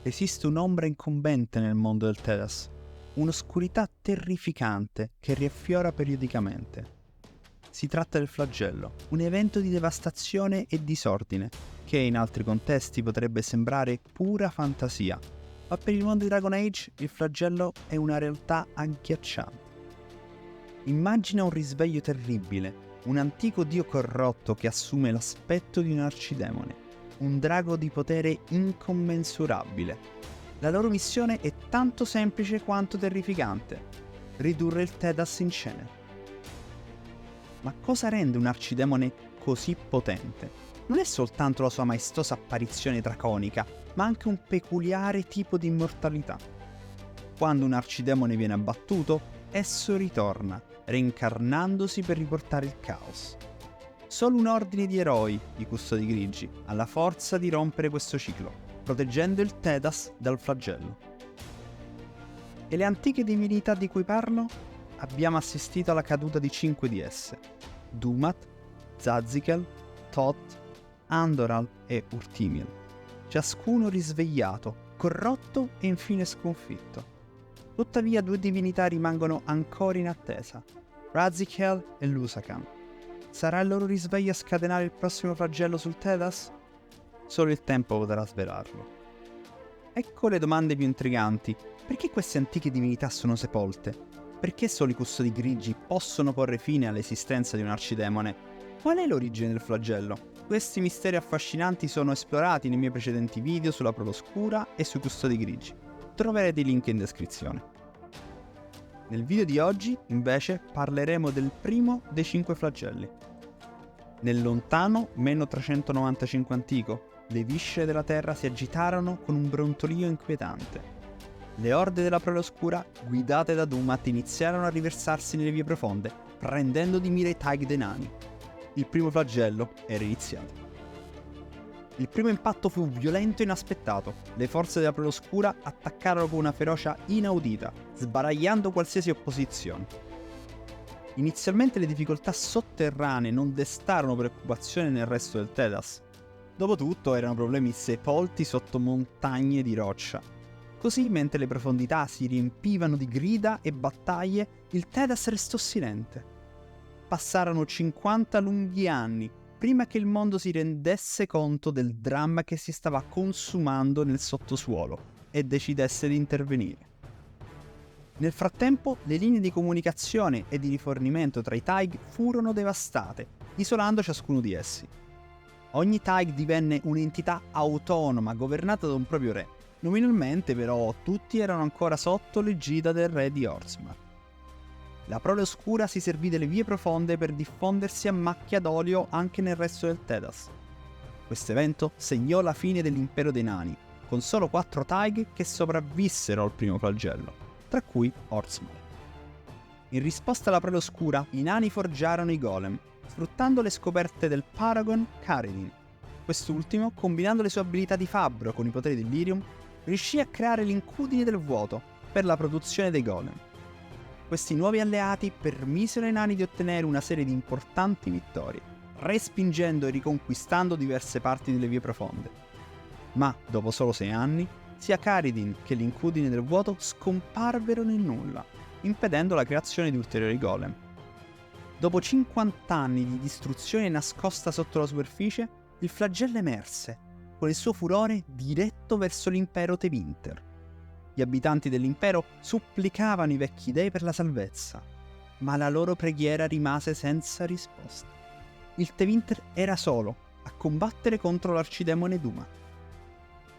Esiste un'ombra incombente nel mondo del Thedas, un'oscurità terrificante che riaffiora periodicamente. Si tratta del flagello, un evento di devastazione e disordine, che in altri contesti potrebbe sembrare pura fantasia, ma per il mondo di Dragon Age il flagello è una realtà agghiacciante. Immagina un risveglio terribile, un antico dio corrotto che assume l'aspetto di un arcidemone, un drago di potere incommensurabile. La loro missione è tanto semplice quanto terrificante: ridurre il Thedas in cenere. Ma cosa rende un arcidemone così potente? Non è soltanto la sua maestosa apparizione draconica, ma anche un peculiare tipo di immortalità. Quando un arcidemone viene abbattuto, esso ritorna, reincarnandosi per riportare il caos. Solo un ordine di eroi, i Custodi Grigi, ha la forza di rompere questo ciclo, proteggendo il Thedas dal flagello. E le antiche divinità di cui parlo? Abbiamo assistito alla caduta di 5 di esse: Dumat, Zazikel, Thoth, Andoral e Urtimiel, ciascuno risvegliato, corrotto e infine sconfitto. Tuttavia 2 divinità rimangono ancora in attesa: Razikel e Lusakhan. Sarà il loro risveglio a scatenare il prossimo flagello sul Thedas? Solo il tempo potrà svelarlo. Ecco le domande più intriganti. Perché queste antiche divinità sono sepolte? Perché solo i Custodi Grigi possono porre fine all'esistenza di un arcidemone? Qual è l'origine del flagello? Questi misteri affascinanti sono esplorati nei miei precedenti video sulla Proloscura e sui Custodi Grigi. Troverete i link in descrizione. Nel video di oggi, invece, parleremo del primo dei 5 flagelli. Nel lontano meno 395 antico, le viscere della terra si agitarono con un brontolio inquietante. Le orde della Proloscura, guidate da Dumat, iniziarono a riversarsi nelle vie profonde, prendendo di mira i Taig dei nani. Il primo flagello era iniziato. Il primo impatto fu violento e inaspettato. Le forze della Proloscura attaccarono con una ferocia inaudita, sbaragliando qualsiasi opposizione. Inizialmente le difficoltà sotterranee non destarono preoccupazione nel resto del Thedas. Dopotutto erano problemi sepolti sotto montagne di roccia. Così, mentre le profondità si riempivano di grida e battaglie, il Thedas restò silente. Passarono 50 lunghi anni prima che il mondo si rendesse conto del dramma che si stava consumando nel sottosuolo e decidesse di intervenire. Nel frattempo, le linee di comunicazione e di rifornimento tra i Taig furono devastate, isolando ciascuno di essi. Ogni Taig divenne un'entità autonoma, governata da un proprio re. Nominalmente, però, tutti erano ancora sotto l'egida del re di Orzammar. La Proloscura si servì delle vie profonde per diffondersi a macchia d'olio anche nel resto del Thedas. Questo evento segnò la fine dell'impero dei nani, con solo 4 Taig che sopravvissero al primo flagello, tra cui Orzammar. In risposta alla Proloscura, i nani forgiarono i golem, sfruttando le scoperte del Paragon Caridin. Quest'ultimo, combinando le sue abilità di fabbro con i poteri dell'Irium, riuscì a creare l'incudine del vuoto per la produzione dei golem. Questi nuovi alleati permisero ai nani di ottenere una serie di importanti vittorie, respingendo e riconquistando diverse parti delle vie profonde. Ma, dopo solo 6 anni, sia Caridin che l'incudine del vuoto scomparvero nel nulla, impedendo la creazione di ulteriori golem. Dopo 50 anni di distruzione nascosta sotto la superficie, il flagello emerse, con il suo furore diretto verso l'impero Tevinter. Gli abitanti dell'impero supplicavano i vecchi dei per la salvezza, ma la loro preghiera rimase senza risposta. Il Tevinter era solo a combattere contro l'arcidemone Dumat.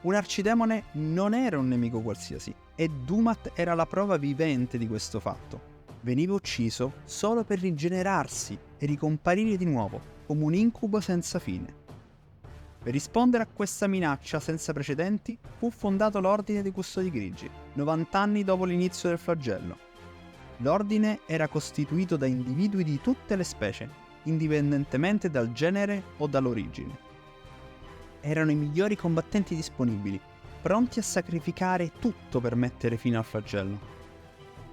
Un arcidemone non era un nemico qualsiasi, e Dumat era la prova vivente di questo fatto. Veniva ucciso solo per rigenerarsi e ricomparire di nuovo, come un incubo senza fine. Per rispondere a questa minaccia senza precedenti, fu fondato l'Ordine dei Custodi Grigi, 90 anni dopo l'inizio del flagello. L'ordine era costituito da individui di tutte le specie, indipendentemente dal genere o dall'origine. Erano i migliori combattenti disponibili, pronti a sacrificare tutto per mettere fine al flagello.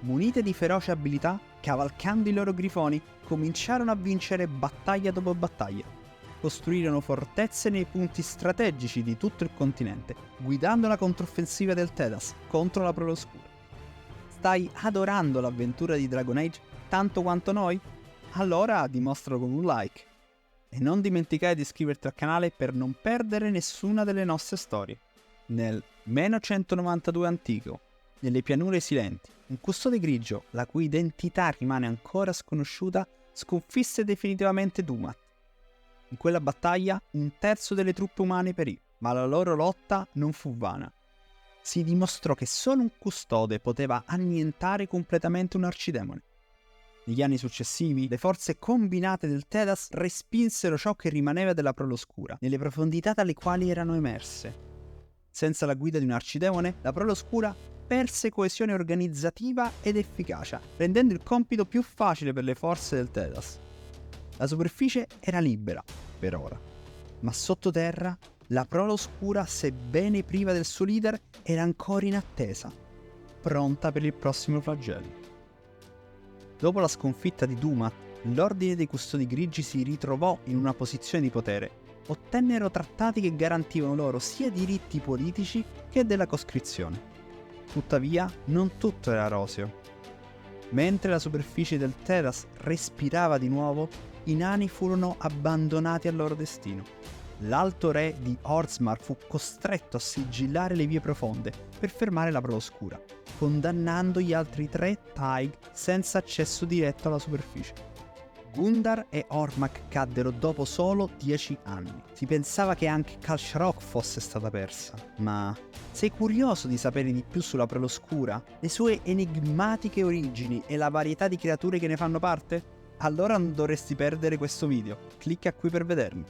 Munite di feroce abilità, cavalcando i loro grifoni, cominciarono a vincere battaglia dopo battaglia. costruirono fortezze nei punti strategici di tutto il continente, guidando la controffensiva del Thedas contro la Prole Oscura. Stai adorando l'avventura di Dragon Age tanto quanto noi? Allora dimostralo con un like. E non dimenticare di iscriverti al canale per non perdere nessuna delle nostre storie. Nel meno 192 antico, nelle pianure silenti, un custode grigio, la cui identità rimane ancora sconosciuta, sconfisse definitivamente Dumat. In quella battaglia un terzo delle truppe umane perì, ma la loro lotta non fu vana. Si dimostrò che solo un custode poteva annientare completamente un arcidemone. Negli anni successivi, le forze combinate del Thedas respinsero ciò che rimaneva della Prole Oscura, nelle profondità dalle quali erano emerse. Senza la guida di un arcidemone, la Prole Oscura perse coesione organizzativa ed efficacia, rendendo il compito più facile per le forze del Thedas. La superficie era libera, per ora, ma sottoterra la Prole Oscura, sebbene priva del suo leader, era ancora in attesa, pronta per il prossimo flagello. Dopo la sconfitta di Dumat, l'Ordine dei Custodi Grigi si ritrovò in una posizione di potere. Ottennero trattati che garantivano loro sia diritti politici che della coscrizione. Tuttavia, non tutto era roseo. Mentre la superficie del Thedas respirava di nuovo, i nani furono abbandonati al loro destino. L'Alto Re di Orzammar fu costretto a sigillare le vie profonde per fermare la Prole Oscura, condannando gli altri 3 Taig senza accesso diretto alla superficie. Gundar e Ormak caddero dopo solo 10 anni. Si pensava che anche Khal Sharok fosse stata persa, ma sei curioso di sapere di più sulla Prole Oscura, le sue enigmatiche origini e la varietà di creature che ne fanno parte? Allora non dovresti perdere questo video, clicca qui per vedermi.